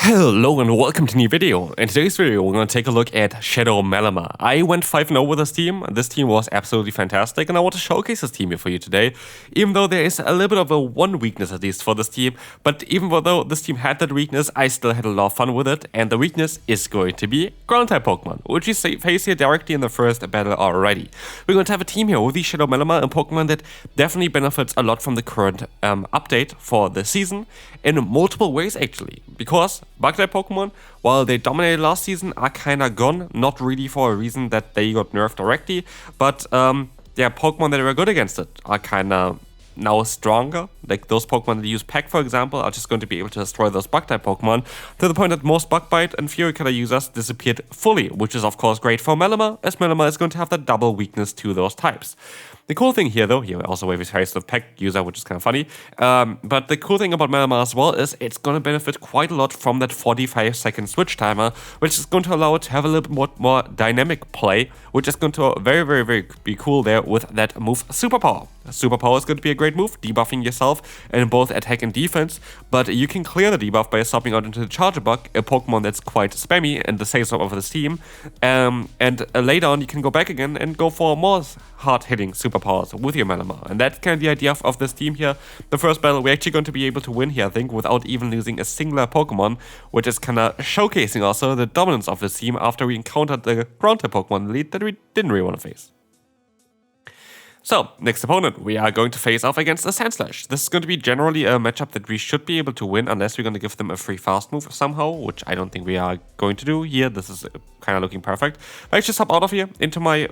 Hello and welcome to a new video. In today's video, we're going to take a look at Shadow Malamar. I went 5-0 with this team. This team was absolutely fantastic, and I want to showcase this team here for you today. Even though there is a little bit of a one weakness at least for this team, but even though this team had that weakness, I still had a lot of fun with it, and the weakness is going to be ground-type Pokemon, which you face here directly in the first battle already. We're going to have a team here with the Shadow Malamar, a Pokemon that definitely benefits a lot from the current update for the season in multiple ways actually, because Bug-type Pokemon, while they dominated last season, are kinda gone. Not really for a reason that they got nerfed directly, but Pokemon that were good against it are kinda now stronger. Like those Pokemon that use Peck, for example, are just going to be able to destroy those Bug-type Pokemon, to the point that most Bug-Bite and Fury Cutter users disappeared fully, which is of course great for Malamar, as Malamar is going to have the double weakness to those types. The cool thing here though, here also we face the Peck user, which is kind of funny, but the cool thing about Malamar as well is it's going to benefit quite a lot from that 45-second switch timer, which is going to allow it to have a little bit more dynamic play, which is going to very be cool there with that move Superpower. Superpower is going to be a great move, debuffing yourself in both attack and defense, but you can clear the debuff by swapping out into the Charger Bug, a Pokemon that's quite spammy and the say-so of this team, and later on you can go back again and go for more hard-hitting superpowers with your Malamar, and that's kind of the idea of this team here. The first battle we're actually going to be able to win here, I think, without even losing a singular Pokemon, which is kind of showcasing also the dominance of this team after we encountered the ground-type Pokemon lead that we didn't really want to face. So, next opponent, we are going to face off against a Sandslash. This is going to be generally a matchup that we should be able to win unless we're going to give them a free fast move somehow, which I don't think we are going to do here. This is kind of looking perfect. Let's just hop out of here into my,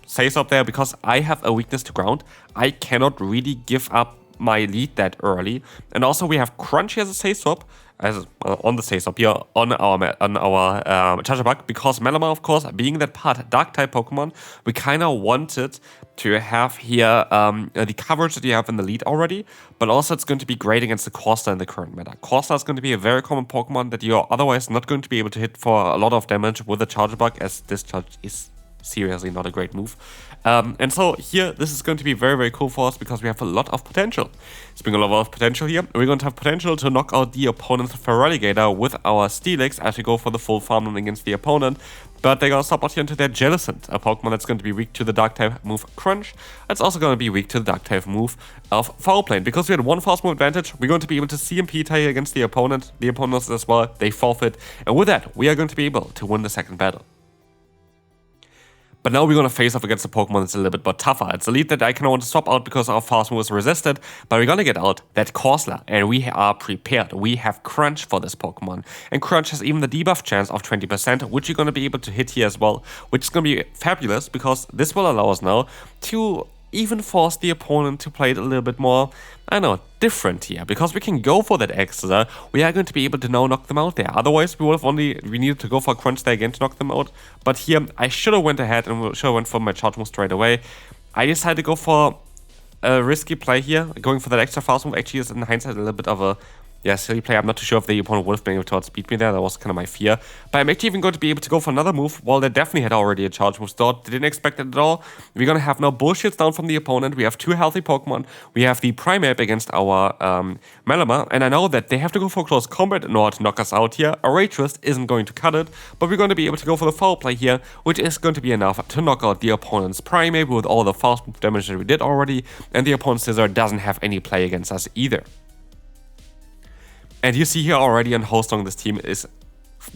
say up there, because I have a weakness to ground. I cannot really give up my lead that early. And also we have Crunch as a say swap, on the say swap here on our Charger Bug, because Malamar, of course, being that part dark type Pokemon, we kind of wanted to have here the coverage that you have in the lead already, but also it's going to be great against the Corsair in the current meta. Corsair is going to be a very common Pokemon that you're otherwise not going to be able to hit for a lot of damage with the Charger Bug, as Discharge is seriously not a great move. And so here, this is going to be very cool for us because we have a lot of potential. Speaking of a lot of potential here, we're going to have potential to knock out the opponent's Feraligatr with our Steelix as we go for the full farmland against the opponent. But they're going to stop out here into their Jellicent, a Pokemon that's going to be weak to the Dark-type move Crunch. It's also going to be weak to the Dark-type move of Foul Plane. Because we had one fast move advantage, we're going to be able to CMP Pitta against the opponent. The opponents as well, they forfeit. And with that, we are going to be able to win the second battle. But now we're going to face off against a Pokemon that's a little bit more tougher. It's a lead that I kind of want to swap out because our fast move is resisted, but we're going to get out that Corsair, and we are prepared. We have Crunch for this Pokemon, and Crunch has even the debuff chance of 20%, which you're going to be able to hit here as well, which is going to be fabulous because this will allow us now to even force the opponent to play it a little bit more, I don't know, different here, because we can go for that extra. We are going to be able to now knock them out there. Otherwise, we needed to go for Crunch there again to knock them out. But here, I should have went ahead and should have went for my charge move straight away. I decided to go for a risky play here. Going for that extra fast move actually is in hindsight a little bit of a silly play. I'm not too sure if the opponent would have been able to outspeed me there. That was kind of my fear. But I'm actually even going to be able to go for another move. While they definitely had already a charge move stored. They didn't expect it at all. We're going to have now bullshits down from the opponent. We have two healthy Pokemon. We have the Primeape against our Malamar. And I know that they have to go for close combat in order to knock us out here. A Ray Twist isn't going to cut it. But we're going to be able to go for the foul play here, which is going to be enough to knock out the opponent's Primeape with all the fast move damage that we did already. And the opponent's Scizor doesn't have any play against us either. And you see here already on how strong this team is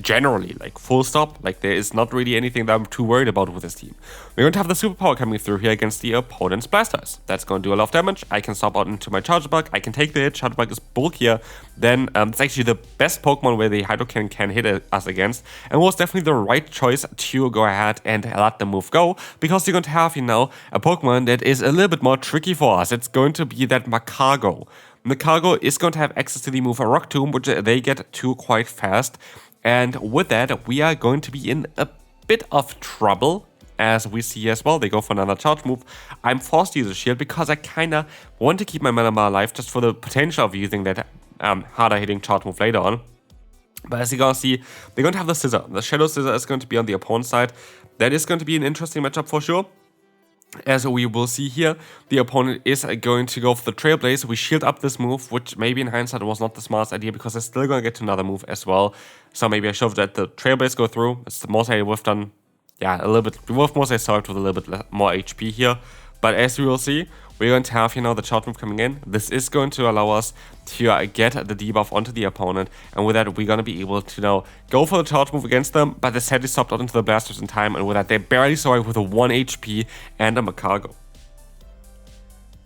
generally, like full stop. Like there is not really anything that I'm too worried about with this team. We're going to have the Superpower coming through here against the opponent's Blastoise. That's going to do a lot of damage. I can stop out into my Charger Bug. I can take the hit. Charger Bug is bulkier. Then it's actually the best Pokemon where the Hydro can hit us against. And was definitely the right choice to go ahead and let the move go. Because you're going to have, a Pokemon that is a little bit more tricky for us. It's going to be that Magcargo. Magcargo is going to have access to the move Rock Tomb, which they get to quite fast. And with that, we are going to be in a bit of trouble, as we see as well. They go for another charge move. I'm forced to use a shield because I kind of want to keep my Malamar alive just for the potential of using that harder hitting charge move later on. But as you guys see, they're going to have the Scizor. The Shadow Scizor is going to be on the opponent's side. That is going to be an interesting matchup for sure. As we will see here, the opponent is going to go for the Trailblaze. We shield up this move, which maybe in hindsight was not the smartest idea because they're still going to get to another move as well. So maybe I should have let the Trailblaze go through. It's the most I would have done, yeah, a little bit. We would have mostly started with a little bit more HP here. But as we will see, we're going to have, the charge move coming in. This is going to allow us to get the debuff onto the opponent. And with that, we're going to be able to now go for the charge move against them. But they sadly stopped out into the blasters in time. And with that, they barely survived with a 1 HP and a Magcargo.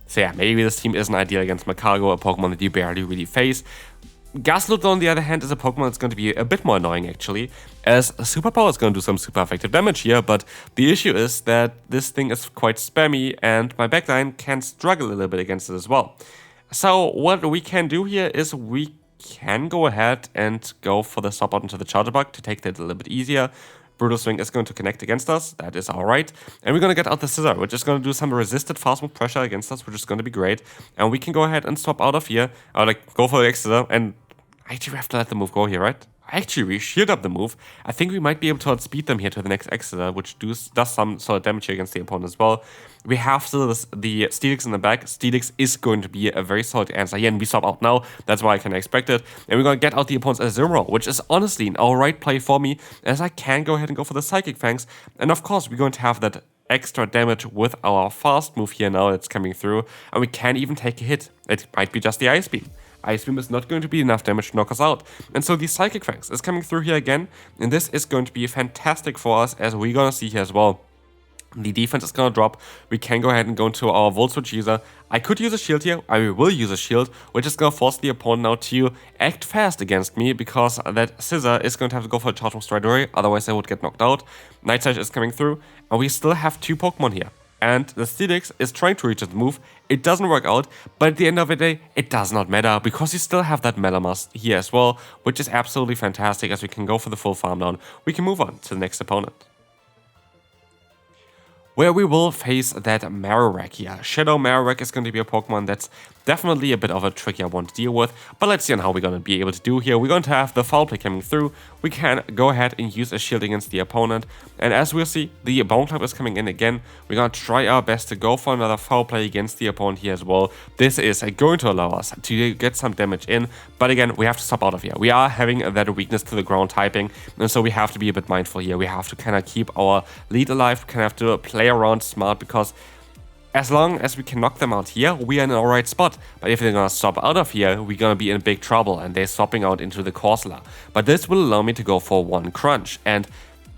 So yeah, maybe this team isn't ideal against Magcargo, a Pokemon that you barely really face. Gaslit, on the other hand, is a Pokemon that's going to be a bit more annoying, actually, as Superpower is going to do some super effective damage here, but the issue is that this thing is quite spammy, and my backline can struggle a little bit against it as well. So what we can do here is we can go ahead and go for the swap out into the Charger Bug to take that a little bit easier. Brutal Swing is going to connect against us, that is alright. And we're going to get out the Scissor, which is going to do some resisted fast move pressure against us, which is going to be great. And we can go ahead and swap out of here, or like go for the Scissor, and actually we have to let the move go here, right? Actually, we shield up the move. I think we might be able to outspeed them here to the next Exeter, which does some solid damage here against the opponent as well. We have still the Steelix in the back. Steelix is going to be a very solid answer here, and we swap out now. That's why I can expect it. And we're going to get out the opponent's Azumarill, which is honestly an alright play for me, as I can go ahead and go for the Psychic Fangs. And of course, we're going to have that extra damage with our fast move here now that's coming through, and we can even take a hit. It might be just the Ice Beam. Ice Beam is not going to be enough damage to knock us out. And so the Psychic Fangs is coming through here again, and this is going to be fantastic for us, as we're going to see here as well. The defense is going to drop. We can go ahead and go into our Volt Switch user. I could use a shield here. I will use a shield, which is going to force the opponent now to act fast against me, because that Scissor is going to have to go for a charge move straight away. Otherwise, I would get knocked out. Night Slash is coming through, and we still have 2 Pokemon here. And the Steelix is trying to reach its move. It doesn't work out, but at the end of the day, it does not matter, because you still have that Malamar here as well, which is absolutely fantastic, as we can go for the full farm down. We can move on to the next opponent, where we will face that Marowak here. Shadow Marowak is going to be a Pokemon that's definitely a bit of a trickier one to deal with, but let's see on how we're going to be able to do here. We're going to have the Foul Play coming through. We can go ahead and use a shield against the opponent, and as we'll see, the Bone Club is coming in again. We're going to try our best to go for another Foul Play against the opponent here as well. This is going to allow us to get some damage in, but again, we have to stop out of here. We are having that weakness to the ground typing, and so we have to be a bit mindful here. We have to kind of keep our lead alive, kind of have to play around smart, because as long as we can knock them out here, we are in the alright spot. But if they're gonna stop out of here, we're gonna be in big trouble, and they're swapping out into the Corsola. But this will allow me to go for 1 Crunch, and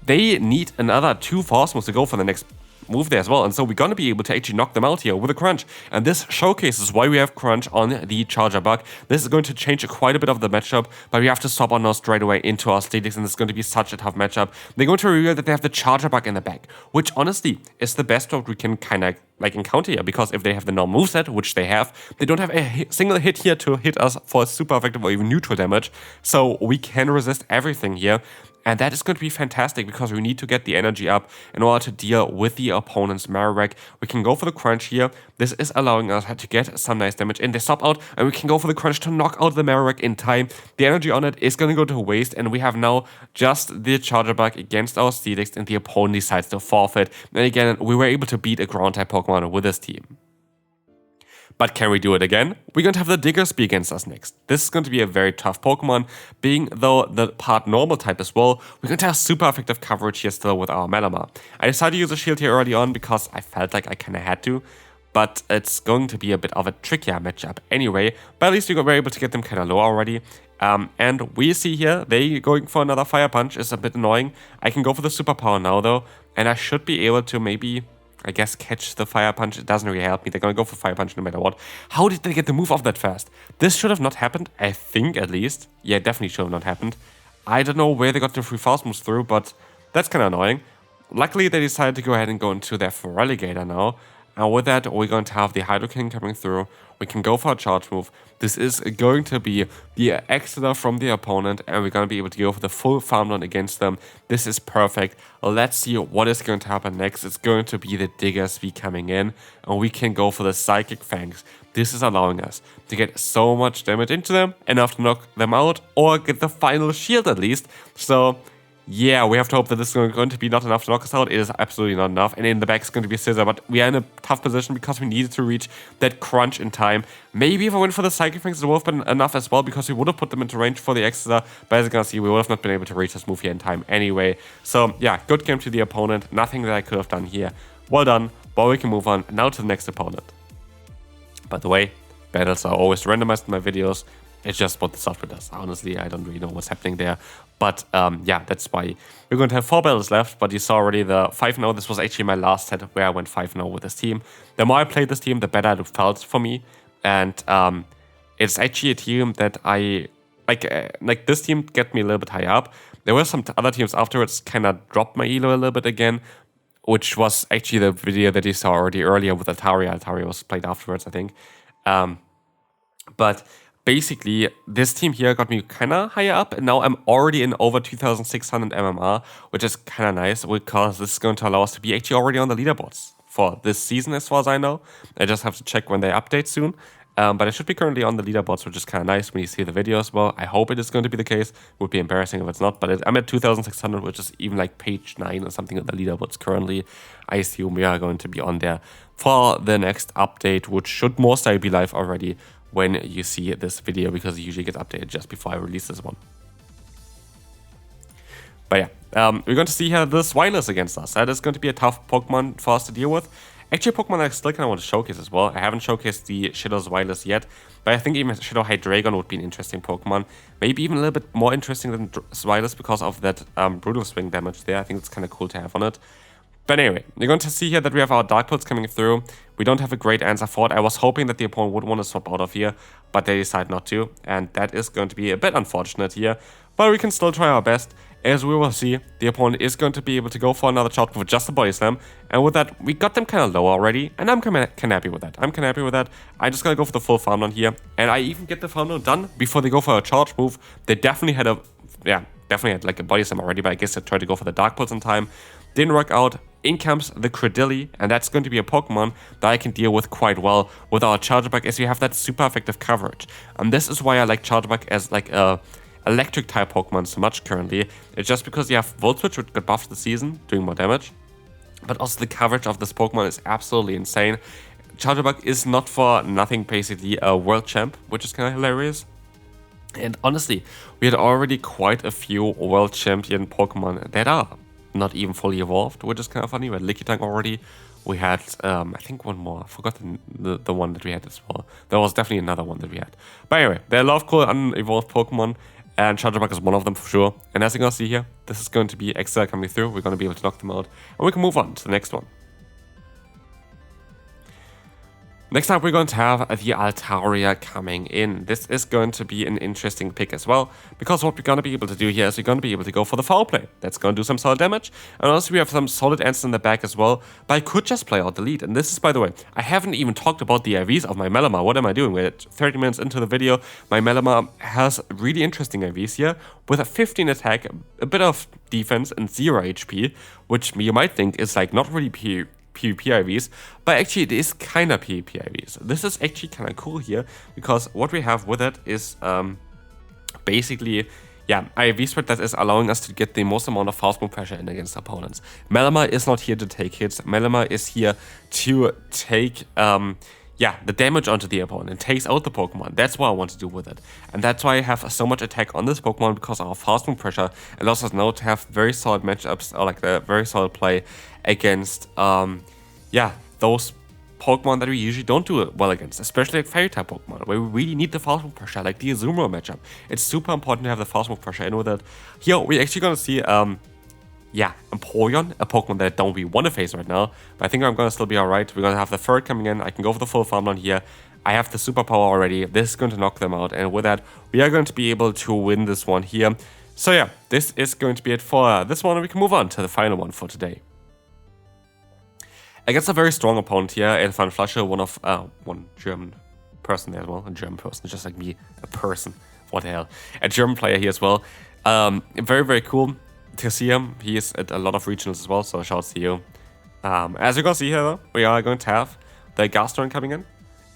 they need another 2 Force Moves to go for the next move there as well, and so we're going to be able to actually knock them out here with a Crunch, and this showcases why we have Crunch on the Charger Bug. This is going to change quite a bit of the matchup, but we have to swap on now straight away into our Steelix, and this is going to be such a tough matchup. They're going to reveal that they have the Charger Bug in the back, which honestly is the best route we can kind of like encounter here, because if they have the normal moveset, which they have, they don't have a single hit here to hit us for super effective or even neutral damage, so we can resist everything here. And that is going to be fantastic, because we need to get the energy up in order to deal with the opponent's Marowak. We can go for the Crunch here. This is allowing us to get some nice damage in. They stop out, and we can go for the Crunch to knock out the Marowak in time. The energy on it is going to go to waste, and we have now just the Charger Bug against our Steelix, and the opponent decides to forfeit. And again, we were able to beat a Ground-type Pokemon with this team. But can we do it again? We're going to have the Diggersby against us next. This is going to be a very tough Pokemon, being though the part normal type as well. We're going to have super effective coverage here still with our Malamar. I decided to use a shield here early on because I felt like I kind of had to, but it's going to be a bit of a trickier matchup anyway. But at least we were able to get them kind of low already. And we see here, they going for another Fire Punch is a bit annoying. I can go for the Superpower now though, and I should be able to maybe, I guess, catch the Fire Punch. It doesn't really help me. They're going to go for Fire Punch no matter what. How did they get the move off that fast? This should have not happened, I think, at least. Yeah, definitely should have not happened. I don't know where they got the 3 fast moves through, but that's kind of annoying. Luckily, they decided to go ahead and go into their Feraligatr now. And with that, we're going to have the Hydro King coming through. We can go for a charge move. This is going to be the Exeter from the opponent, and we're going to be able to go for the full farm down against them. This is perfect. Let's see what is going to happen next. It's going to be the Diggersby coming in, and we can go for the Psychic Fangs. This is allowing us to get so much damage into them, enough to knock them out, or get the final shield at least. So yeah, we have to hope that this is going to be not enough to knock us out. It is absolutely not enough. And in the back is going to be a scissor, but we are in a tough position because we needed to reach that crunch in time. Maybe if I went for the psychic things, it would have been enough as well because we would have put them into range for the extra. But as you can see, we would have not been able to reach this move here in time anyway. So yeah, good game to the opponent. Nothing that I could have done here. Well done, but we can move on now to the next opponent. By the way, battles are always randomized in my videos. It's just what the software does. Honestly, I don't really know what's happening there. But yeah, that's why we're going to have 4 battles left. But you saw already the 5-0. This was actually my last set where I went 5-0 with this team. The more I played this team, the better it felt for me. And it's actually a team that I like this team get me a little bit higher up. There were some other teams afterwards kind of dropped my elo a little bit again, which was actually the video that you saw already earlier with Thackery. Thackery was played afterwards, I think. But basically, this team here got me kind of higher up, and now I'm already in over 2,600 MMR, which is kind of nice because this is going to allow us to be actually already on the leaderboards for this season, as far as I know. I just have to check when they update soon. But I should be currently on the leaderboards, which is kind of nice when you see the videos. Well, I hope it is going to be the case. It would be embarrassing if it's not, but I'm at 2,600, which is even like page 9 or something of the leaderboards currently. I assume we are going to be on there for the next update, which should most likely be live already when you see this video, because it usually gets updated just before I release this one. But yeah, we're going to see here the Swilers against us. That is going to be a tough Pokemon for us to deal with. Actually, a Pokemon I still kind of want to showcase as well. I haven't showcased the Shadow Swilers yet, but I think even Shadow Hydreigon would be an interesting Pokemon. Maybe even a little bit more interesting than Swilers because of that Brutal Swing damage there. I think it's kind of cool to have on it. But anyway, you're going to see here that we have our Dark Pulse coming through. We don't have a great answer for it. I was hoping that the opponent would want to swap out of here, but they decide not to. And that is going to be a bit unfortunate here. But we can still try our best. As we will see, the opponent is going to be able to go for another shot with just a Body Slam. And with that, we got them kind of low already. And I'm kind of happy with that. I'm just going to go for the full Farm Down here. And I even get the Farm Down done before they go for a charge move. They definitely had like a Body Slam already, but I guess they tried to go for the Dark Pulse in time. Didn't work out. In comes the Credilli, and that's going to be a Pokemon that I can deal with quite well with our Charger Bug, as we have that super effective coverage. And this is why I like Charger Bug as like a electric type Pokemon so much currently. It's just because you have Volt Switch, which got buffed this season, doing more damage. But also the coverage of this Pokemon is absolutely insane. Charger Bug is not for nothing basically a world champ, which is kind of hilarious. And honestly, we had already quite a few world champion Pokemon that are not even fully evolved, which is kind of funny. We had Lickitung already. We had, I think one more. I forgot the one that we had as well. There was definitely another one that we had. But anyway, there are a lot of cool unevolved Pokemon, and Charger Bug is one of them for sure. And as you can see here, this is going to be extra coming through. We're going to be able to knock them out, and we can move on to the next one. Next up, we're going to have the Altaria coming in. This is going to be an interesting pick as well, because what we're going to be able to do here is we're going to be able to go for the Foul Play. That's going to do some solid damage, and also we have some solid answers in the back as well, but I could just play out the lead. And this is, by the way, I haven't even talked about the IVs of my Malamar. What am I doing? We're at 30 minutes into the video. My Malamar has really interesting IVs here, with a 15 attack, a bit of defense, and 0 HP, which you might think is like not really PvP IVs, but actually it is kind of PvP IVs. This is actually kind of cool here, because what we have with it is basically, yeah, IV spread that is allowing us to get the most amount of fast move pressure in against opponents. Malamar is not here to take hits. Malamar is here to take the damage onto the opponent and takes out the Pokemon. That's what I want to do with it. And that's why I have so much attack on this Pokemon, because our fast move pressure allows us now to have very solid matchups, or like a very solid play against, those Pokemon that we usually don't do well against, especially like Fairy type Pokemon, where we really need the fast move pressure, like the Azumarill matchup. It's super important to have the fast move pressure in with it. Here, we're actually going to see, Empoleon, a Pokemon that I don't really want to face right now, but I think I'm going to still be alright. We're going to have the third coming in. I can go for the full Farm Down here. I have the superpower already. This is going to knock them out, and with that, we are going to be able to win this one here. So yeah, this is going to be it for this one, and we can move on to the final one for today. Against a very strong opponent here, Elfan Flasche, one German person there as well, a German person, just like me, a person, what the hell, a German player here as well. Very, very cool to see him. He is at a lot of regionals as well, so shouts to you. As you can see here, though, we are going to have the Gaston coming in.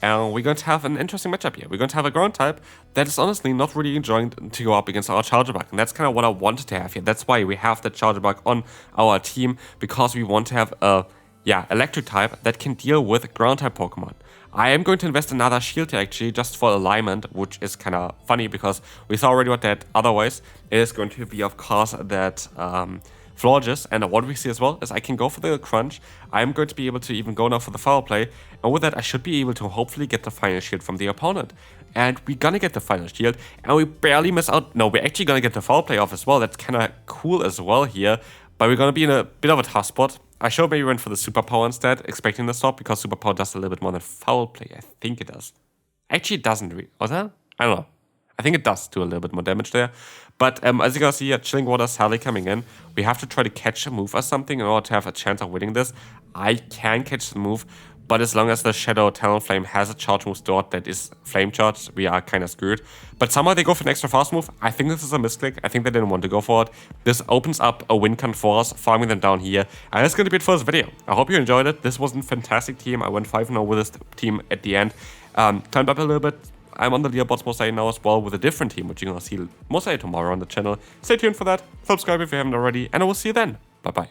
And we're going to have an interesting matchup here. We're going to have a ground type that is honestly not really enjoying to go up against our Charger Bug. And that's kind of what I wanted to have here. That's why we have the Charger Bug on our team, because we want to have a electric type that can deal with ground type Pokemon. I am going to invest another shield here actually, just for alignment, which is kind of funny because we saw already what that otherwise is going to be, of course, that Florges. And what we see as well is I can go for the Crunch. I'm going to be able to even go now for the Foul Play. And with that, I should be able to hopefully get the final shield from the opponent. And we're gonna get the final shield, and we barely miss out. No, we're actually gonna get the Foul Play off as well. That's kind of cool as well here. But we're gonna be in a bit of a tough spot. I should maybe went for the Superpower instead, expecting the stop, because Superpower does a little bit more than Foul Play. I think it does. Actually, it doesn't really. Was that? I don't know. I think it does do a little bit more damage there. But as you guys see here, Chilling Water Sally coming in. We have to try to catch a move or something in order to have a chance of winning this. I can catch the move, but as long as the Shadow Talonflame has a charge move stored that is Flame Charge, we are kind of screwed. But somehow they go for an extra fast move. I think this is a misclick. I think they didn't want to go for it. This opens up a win con for us, farming them down here. And that's going to be it for this video. I hope you enjoyed it. This was a fantastic team. I went 5-0 with this team at the end. Climbed up a little bit. I'm on the leaderboards most likely now as well with a different team, which you're going to see most likely tomorrow on the channel. Stay tuned for that. Subscribe if you haven't already, and I will see you then. Bye-bye.